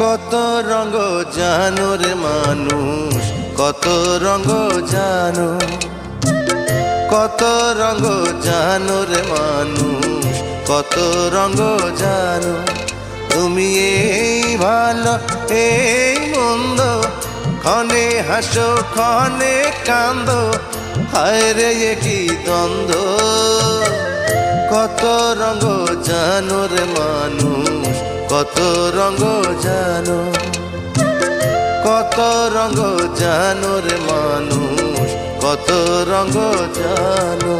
কত রঙ জানো রে মানুষ, কত রঙ জানো, কত রঙ জানো রে মানুষ, কত রঙ জানো। তুমি এই ভালো এই মন্দ, ক্ষণে হাসো ক্ষণে কান্দো, হায় রে এ কি দ্বন্দ্ব। কত রঙ জানো রে মানুষ, কত রঙ জানো, কত রঙ জানো রে মানুষ, কত রঙ জানো।